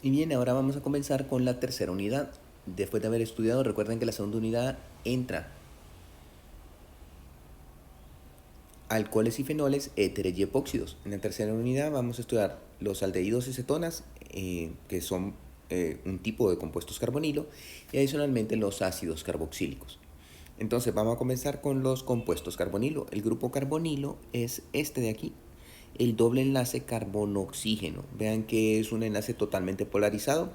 Y bien, ahora vamos a comenzar con la tercera unidad. Después de haber estudiado, recuerden que la segunda unidad entra alcoholes y fenoles, éteres y epóxidos. En la tercera unidad vamos a estudiar los aldehídos y cetonas, que son un tipo de compuestos carbonilo, y adicionalmente los ácidos carboxílicos. Entonces vamos a comenzar con los compuestos carbonilo. El grupo carbonilo es este de aquí, el doble enlace carbono-oxígeno. Vean que es un enlace totalmente polarizado.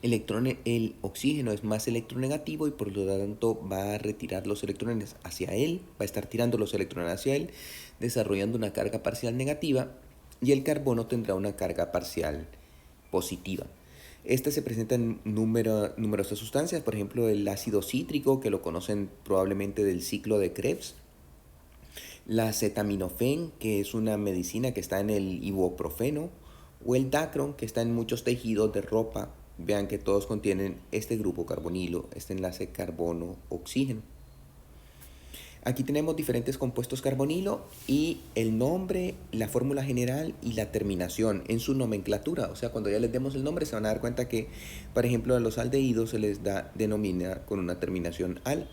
El oxígeno es más electronegativo y por lo tanto va a retirar los electrones hacia él, va a estar tirando los electrones hacia él, desarrollando una carga parcial negativa, y el carbono tendrá una carga parcial positiva. Esta se presenta en numerosas sustancias, por ejemplo el ácido cítrico, que lo conocen probablemente del ciclo de Krebs, la acetaminofén, que es una medicina que está en el ibuprofeno, o el dacron, que está en muchos tejidos de ropa. Vean que todos contienen este grupo carbonilo, este enlace carbono-oxígeno. Aquí tenemos diferentes compuestos carbonilo y el nombre, la fórmula general y la terminación en su nomenclatura. O sea, cuando ya les demos el nombre se van a dar cuenta que, por ejemplo, a los aldehídos se les denomina con una terminación al.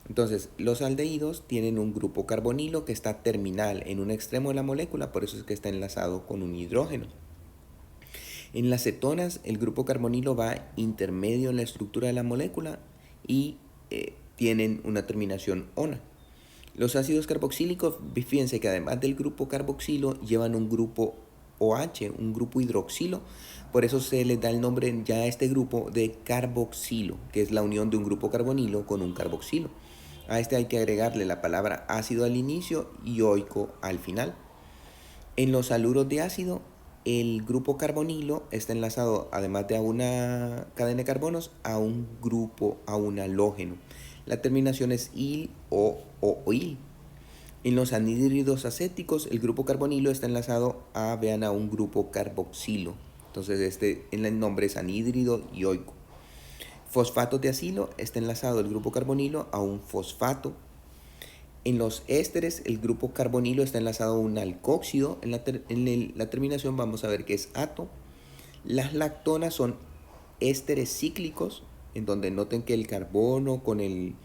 Entonces, los aldehídos tienen un grupo carbonilo que está terminal en un extremo de la molécula, por eso es que está enlazado con un hidrógeno. En las cetonas, el grupo carbonilo va intermedio en la estructura de la molécula y tienen una terminación ona. Los ácidos carboxílicos, fíjense que además del grupo carboxilo, llevan un grupo OH, un grupo hidroxilo. Por eso se les da el nombre ya a este grupo de carboxilo, que es la unión de un grupo carbonilo con un carboxilo. A este hay que agregarle la palabra ácido al inicio y oico al final. En los haluros de ácido, el grupo carbonilo está enlazado, además de a una cadena de carbonos, a un grupo, a un halógeno. La terminación es il o il. En los anhídridos acéticos, el grupo carbonilo está enlazado vean, a un grupo carboxilo. Entonces, en el nombre es anhídrido dioico. Fosfatos de acilo está enlazado el grupo carbonilo a un fosfato. En los ésteres, el grupo carbonilo está enlazado a un alcóxido. En la terminación vamos a ver que es ato. Las lactonas son ésteres cíclicos, en donde noten que el carbono con el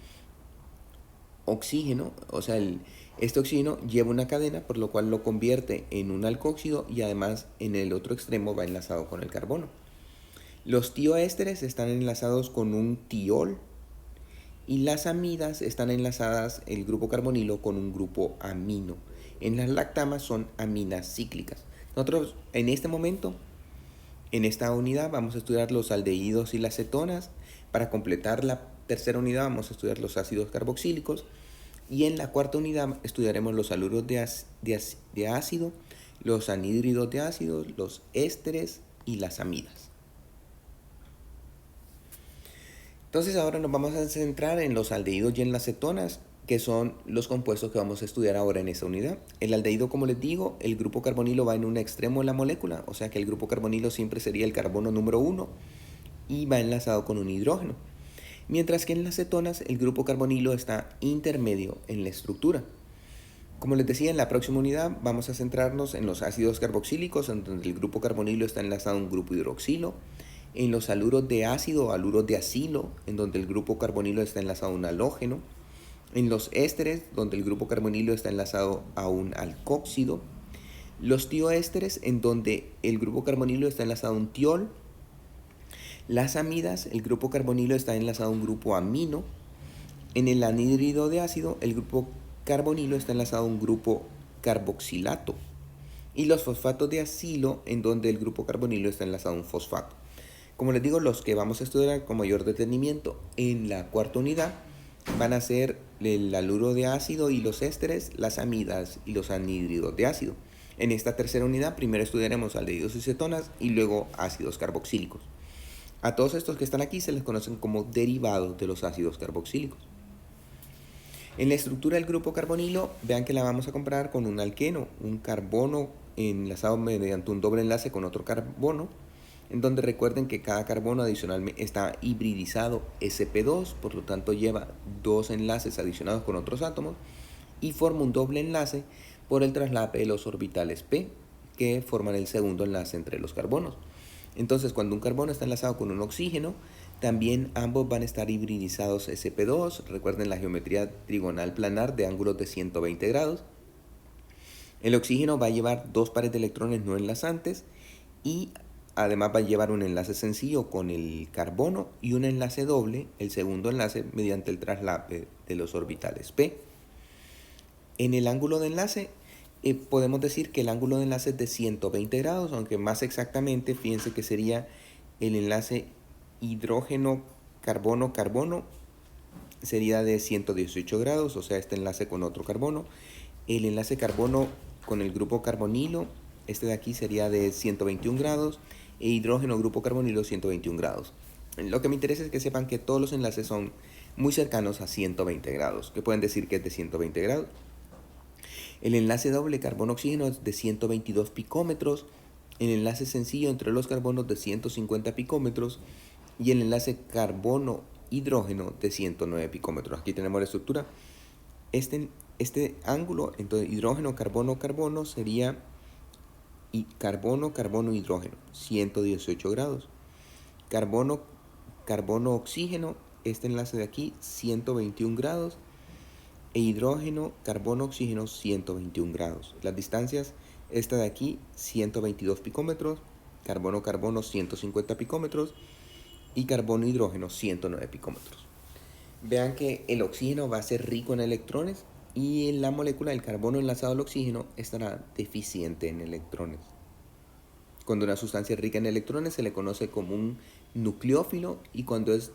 oxígeno, o sea, este oxígeno lleva una cadena, por lo cual lo convierte en un alcóxido y además en el otro extremo va enlazado con el carbono. Los tioésteres están enlazados con un tiol y las amidas están enlazadas, el grupo carbonilo, con un grupo amino. En las lactamas son aminas cíclicas. Nosotros en este momento, en esta unidad, vamos a estudiar los aldehídos y las cetonas. Para completar la tercera unidad vamos a estudiar los ácidos carboxílicos. Y en la cuarta unidad estudiaremos los haluros de ácido, los anhídridos de ácido, los ésteres y las amidas. Entonces ahora nos vamos a centrar en los aldehídos y en las cetonas, que son los compuestos que vamos a estudiar ahora en esta unidad. El aldehído, como les digo, el grupo carbonilo va en un extremo de la molécula, o sea que el grupo carbonilo siempre sería el carbono número 1 y va enlazado con un hidrógeno. Mientras que en las cetonas el grupo carbonilo está intermedio en la estructura. Como les decía, en la próxima unidad vamos a centrarnos en los ácidos carboxílicos, en donde el grupo carbonilo está enlazado a un grupo hidroxilo, en los haluros de ácido o haluros de acilo, en donde el grupo carbonilo está enlazado a un halógeno, en los ésteres, donde el grupo carbonilo está enlazado a un alcóxido, los tioésteres, en donde el grupo carbonilo está enlazado a un tiol, las amidas, el grupo carbonilo está enlazado a un grupo amino, en el anhídrido de ácido, el grupo carbonilo está enlazado a un grupo carboxilato, y los fosfatos de acilo, en donde el grupo carbonilo está enlazado a un fosfato. Como les digo, los que vamos a estudiar con mayor detenimiento en la cuarta unidad van a ser el haluro de ácido y los ésteres, las amidas y los anhídridos de ácido. En esta tercera unidad primero estudiaremos aldehídos y cetonas y luego ácidos carboxílicos. A todos estos que están aquí se les conocen como derivados de los ácidos carboxílicos. En la estructura del grupo carbonilo, vean que la vamos a comparar con un alqueno, un carbono enlazado mediante un doble enlace con otro carbono, en donde recuerden que cada carbono adicionalmente está hibridizado sp2, por lo tanto lleva dos enlaces adicionados con otros átomos y forma un doble enlace por el traslape de los orbitales p, que forman el segundo enlace entre los carbonos. Entonces, cuando un carbono está enlazado con un oxígeno, también ambos van a estar hibridizados sp2. Recuerden la geometría trigonal planar de ángulos de 120 grados. El oxígeno va a llevar dos pares de electrones no enlazantes y además va a llevar un enlace sencillo con el carbono y un enlace doble, el segundo enlace, mediante el traslape de los orbitales p. En el ángulo de enlace podemos decir que el ángulo de enlace es de 120 grados, aunque más exactamente fíjense que sería el enlace hidrógeno, carbono, carbono, sería de 118 grados, o sea, este enlace con otro carbono. El enlace carbono con el grupo carbonilo, este de aquí sería de 121 grados, e hidrógeno grupo carbonilo 121 grados. Lo que me interesa es que sepan que todos los enlaces son muy cercanos a 120 grados, que pueden decir que es de 120 grados. El enlace doble carbono-oxígeno es de 122 picómetros, el enlace sencillo entre los carbonos de 150 picómetros y el enlace carbono-hidrógeno de 109 picómetros. Aquí tenemos la estructura. Este ángulo, entonces hidrógeno, carbono, carbono, sería carbono, carbono, hidrógeno, 118 grados. Carbono, carbono, oxígeno, este enlace de aquí, 121 grados. E hidrógeno, carbono, oxígeno, 121 grados. Las distancias, esta de aquí, 122 picómetros, carbono, carbono, 150 picómetros y carbono, hidrógeno, 109 picómetros. Vean que el oxígeno va a ser rico en electrones y la molécula del carbono enlazado al oxígeno estará deficiente en electrones. Cuando una sustancia es rica en electrones se le conoce como un nucleófilo y cuando es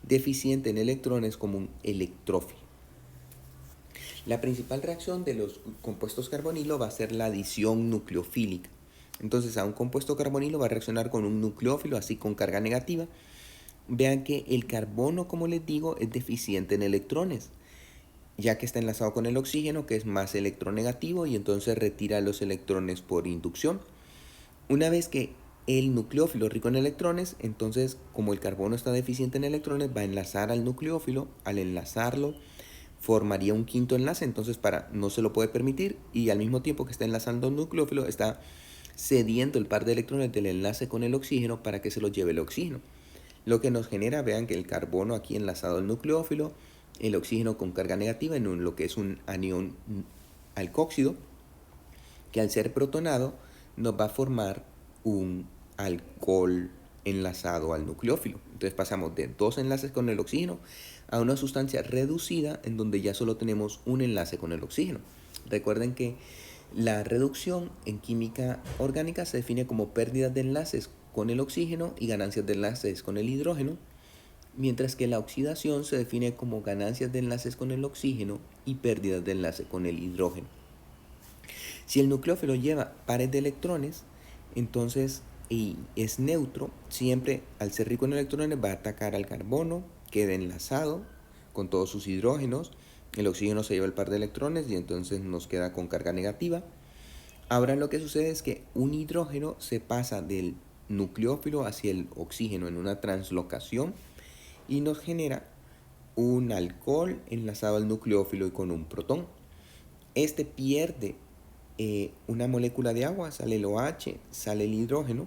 deficiente en electrones como un electrófilo. La principal reacción de los compuestos carbonilo va a ser la adición nucleofílica. Entonces a un compuesto carbonilo va a reaccionar con un nucleófilo, así con carga negativa. Vean que el carbono, como les digo, es deficiente en electrones, ya que está enlazado con el oxígeno, que es más electronegativo, y entonces retira los electrones por inducción. Una vez que el nucleófilo es rico en electrones, entonces como el carbono está deficiente en electrones, va a enlazar al nucleófilo. Al enlazarlo, formaría un quinto enlace, entonces no se lo puede permitir, y al mismo tiempo que está enlazando el nucleófilo, está cediendo el par de electrones del enlace con el oxígeno para que se lo lleve el oxígeno. Lo que nos genera, vean que el carbono aquí enlazado al nucleófilo, el oxígeno con carga negativa en lo que es un anión alcóxido, que al ser protonado nos va a formar un alcohol enlazado al nucleófilo. Entonces pasamos de dos enlaces con el oxígeno a una sustancia reducida en donde ya solo tenemos un enlace con el oxígeno. Recuerden que la reducción en química orgánica se define como pérdidas de enlaces con el oxígeno y ganancias de enlaces con el hidrógeno, mientras que la oxidación se define como ganancias de enlaces con el oxígeno y pérdidas de enlace con el hidrógeno. Si el nucleófilo lleva pares de electrones, entonces es neutro, siempre al ser rico en electrones va a atacar al carbono, queda enlazado con todos sus hidrógenos, el oxígeno se lleva el par de electrones y entonces nos queda con carga negativa. Ahora lo que sucede es que un hidrógeno se pasa del nucleófilo hacia el oxígeno en una translocación y nos genera un alcohol enlazado al nucleófilo y con un protón. Este pierde una molécula de agua, sale el OH, sale el hidrógeno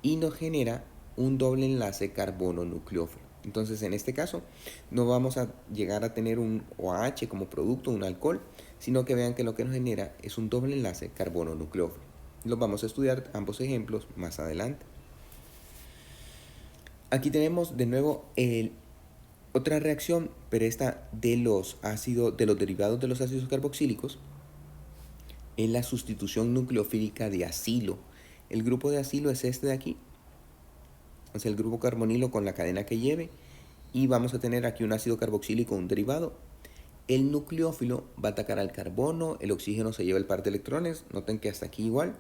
y nos genera un doble enlace carbono-nucleófilo. Entonces en este caso no vamos a llegar a tener un OH como producto, un alcohol, sino que vean que lo que nos genera es un doble enlace carbono-nucleófilo. Los vamos a estudiar ambos ejemplos más adelante. Aquí tenemos de nuevo otra reacción, pero esta de los derivados de los ácidos carboxílicos, es la sustitución nucleofílica de acilo. El grupo de acilo es este de aquí, es el grupo carbonilo con la cadena que lleve, y vamos a tener aquí un ácido carboxílico, un derivado. El nucleófilo va a atacar al carbono, el oxígeno se lleva el par de electrones, noten que hasta aquí igual,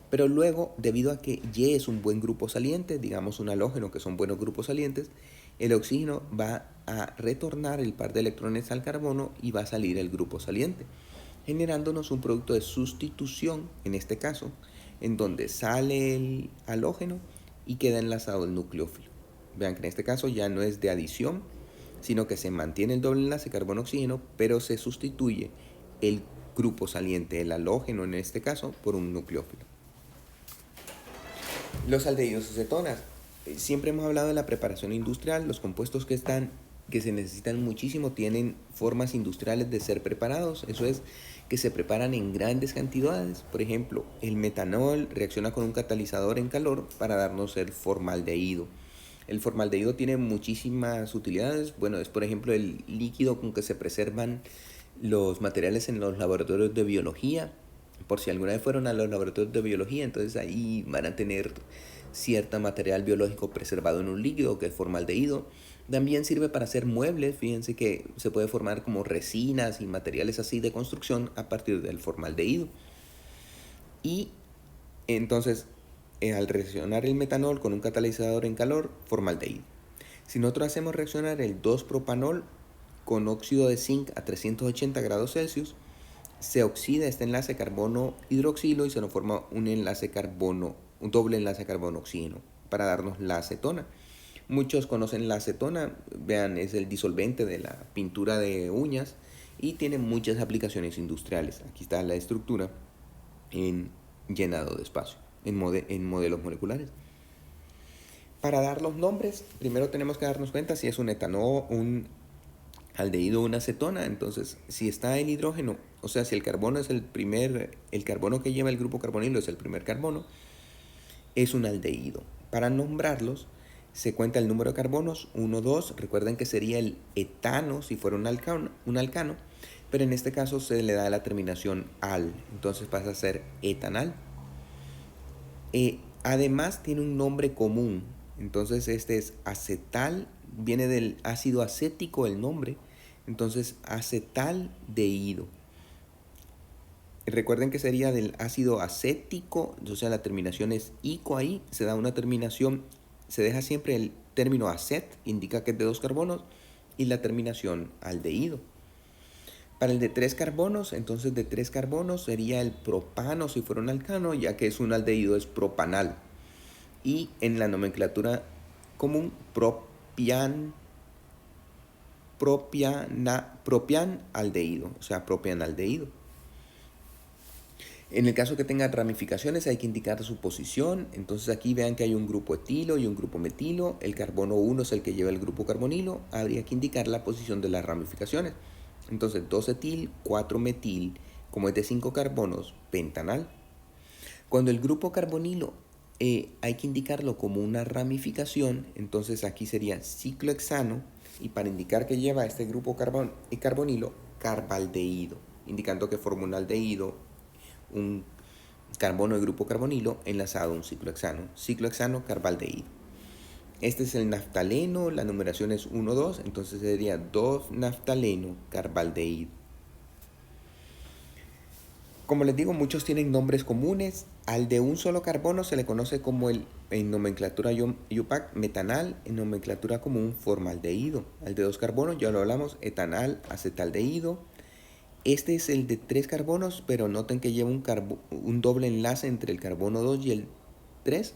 pero luego, debido a que Y es un buen grupo saliente, digamos un halógeno que son buenos grupos salientes, el oxígeno va a retornar el par de electrones al carbono y va a salir el grupo saliente, generándonos un producto de sustitución, en este caso, en donde sale el halógeno y queda enlazado el nucleófilo. Vean que en este caso ya no es de adición, sino que se mantiene el doble enlace carbono-oxígeno, pero se sustituye el grupo saliente, el halógeno en este caso, por un nucleófilo. Los aldehídos acetonas. Siempre hemos hablado de la preparación industrial. Los compuestos que se necesitan muchísimo tienen formas industriales de ser preparados. Eso es, que se preparan en grandes cantidades. Por ejemplo, el metanol reacciona con un catalizador en calor para darnos el formaldehído. El formaldehído tiene muchísimas utilidades. Bueno, es por ejemplo el líquido con que se preservan los materiales en los laboratorios de biología. Por si alguna vez fueron a los laboratorios de biología, entonces ahí van a tener cierto material biológico preservado en un líquido que es formaldehído. También sirve para hacer muebles. Fíjense que se puede formar como resinas y materiales así de construcción a partir del formaldehído. Y entonces, al reaccionar el metanol con un catalizador en calor, formaldehído. Si nosotros hacemos reaccionar el 2-propanol con óxido de zinc a 380 grados Celsius, se oxida este enlace carbono hidroxilo y se nos forma un doble enlace carbono-oxígeno para darnos la acetona. Muchos conocen la acetona, vean, es el disolvente de la pintura de uñas y tiene muchas aplicaciones industriales. Aquí está la estructura en llenado de espacio, en modelos moleculares. Para dar los nombres, primero tenemos que darnos cuenta si es un etanol, un aldehído o una acetona. Entonces, si está el hidrógeno, o sea, si el carbono es el carbono que lleva el grupo carbonilo es el primer carbono, es un aldehído. Para nombrarlos, se cuenta el número de carbonos, 1, 2, recuerden que sería el etano si fuera un alcano, pero en este caso se le da la terminación al, entonces pasa a ser etanal. Además tiene un nombre común, entonces este es acetal, viene del ácido acético el nombre, entonces acetaldehído. Recuerden que sería del ácido acético, o sea, la terminación es ico ahí, se da una terminación, se deja siempre el término acet, indica que es de 2 carbonos, y la terminación aldehído. Para el de 3 carbonos, entonces de 3 carbonos sería el propano si fuera un alcano, ya que es un aldehído, es propanal. Y en la nomenclatura común, propianaldehído, o sea, propianaldehído. En el caso que tenga ramificaciones hay que indicar su posición. Entonces aquí vean que hay un grupo etilo y un grupo metilo. El carbono 1 es el que lleva el grupo carbonilo. Habría que indicar la posición de las ramificaciones. Entonces 2-etil, 4-metil, como es de 5 carbonos, pentanal. Cuando el grupo carbonilo hay que indicarlo como una ramificación, entonces aquí sería ciclohexano, y para indicar que lleva este grupo carbonilo, carbaldehído, indicando que forma un aldehído, un carbono de grupo carbonilo enlazado a un ciclohexano carbaldehído. Este es el naftaleno, la numeración es 1, 2, entonces sería 2-naftaleno carbaldehído. Como les digo, muchos tienen nombres comunes. Al de un solo carbono se le conoce como en nomenclatura IUPAC metanal, en nomenclatura común formaldehído. Al de 2 carbonos, ya lo hablamos, etanal, acetaldehído. Este es el de 3 carbonos, pero noten que lleva un doble enlace entre el carbono 2 y el 3.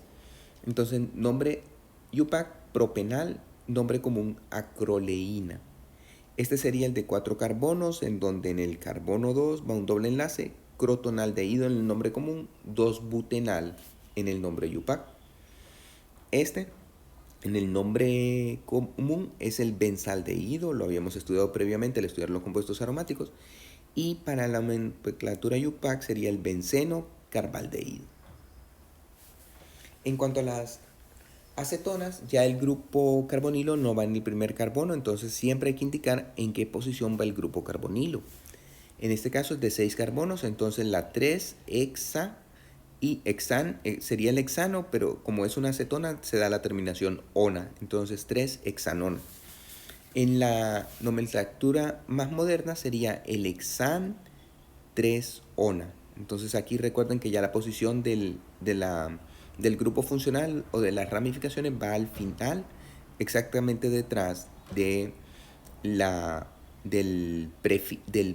Entonces, nombre IUPAC propenal, nombre común acroleína. Este sería el de 4 carbonos, en donde en el carbono 2 va un doble enlace, crotonaldehído en el nombre común, 2-butenal en el nombre IUPAC. Este, en el nombre común, es el benzaldehído, lo habíamos estudiado previamente al estudiar los compuestos aromáticos. Y para la nomenclatura IUPAC sería el benceno carbaldehído. En cuanto a las acetonas, ya el grupo carbonilo no va en el primer carbono, entonces siempre hay que indicar en qué posición va el grupo carbonilo. En este caso es de 6 carbonos, entonces la 3-hexa y hexan sería el hexano, pero como es una acetona se da la terminación ona, entonces 3-hexanona. En la nomenclatura más moderna sería el hexan 3-ona. Entonces aquí recuerden que ya la posición del grupo funcional o de las ramificaciones va al final, exactamente detrás de del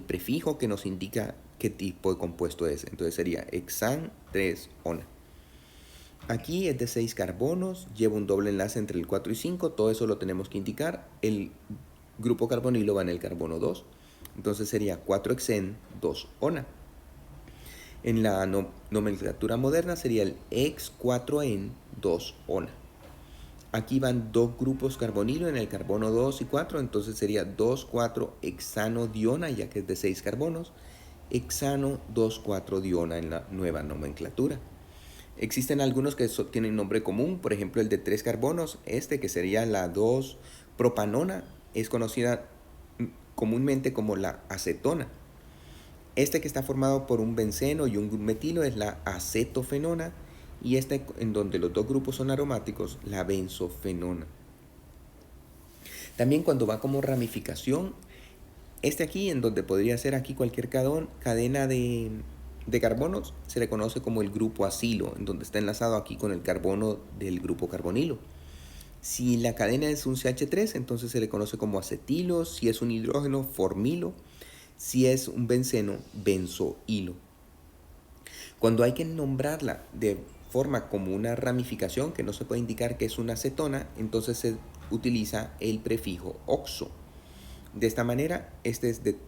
prefijo que nos indica qué tipo de compuesto es. Entonces sería hexan 3-ona. Aquí es de 6 carbonos, lleva un doble enlace entre el 4 y 5, todo eso lo tenemos que indicar. El grupo carbonilo va en el carbono 2, entonces sería 4-hexen 2-ona. En la nomenclatura moderna sería el X4N2ONA. Aquí van dos grupos carbonilo en el carbono 2 y 4, entonces sería 2,4-hexanodiona, ya que es de 6 carbonos, hexano 2,4-diona en la nueva nomenclatura. Existen algunos que tienen nombre común, por ejemplo el de 3 carbonos, que sería la 2-propanona, es conocida comúnmente como la acetona. Que está formado por un benceno y un metilo es la acetofenona, y en donde los dos grupos son aromáticos, la benzofenona. También cuando va como ramificación, aquí en donde podría ser aquí cualquier cadena de carbonos, se le conoce como el grupo acilo, en donde está enlazado aquí con el carbono del grupo carbonilo. Si la cadena es un CH3, entonces se le conoce como acetilo. Si es un hidrógeno, formilo. Si es un benceno, benzoilo. Cuando hay que nombrarla de forma como una ramificación, que no se puede indicar que es una acetona, entonces se utiliza el prefijo oxo. De esta manera, este es de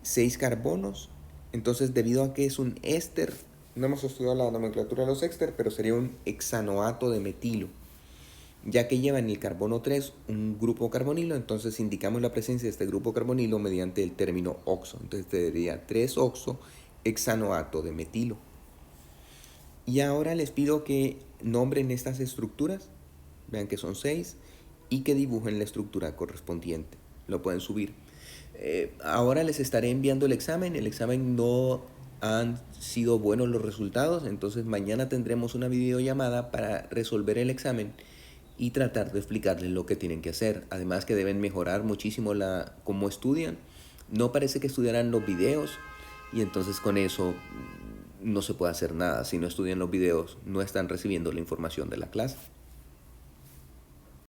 6 carbonos, entonces debido a que es un éster, no hemos estudiado la nomenclatura de los éster, pero sería un hexanoato de metilo. Ya que lleva en el carbono 3 un grupo carbonilo, entonces indicamos la presencia de este grupo carbonilo mediante el término oxo. Entonces sería 3-oxo-hexanoato de metilo. Y ahora les pido que nombren estas estructuras, vean que son 6, y que dibujen la estructura correspondiente. Lo pueden subir. Ahora les estaré enviando el examen no han sido buenos los resultados, entonces mañana tendremos una videollamada para resolver el examen y tratar de explicarles lo que tienen que hacer. Además que deben mejorar muchísimo cómo estudian. No parece que estudiarán los videos y entonces con eso no se puede hacer nada. Si no estudian los videos, no están recibiendo la información de la clase.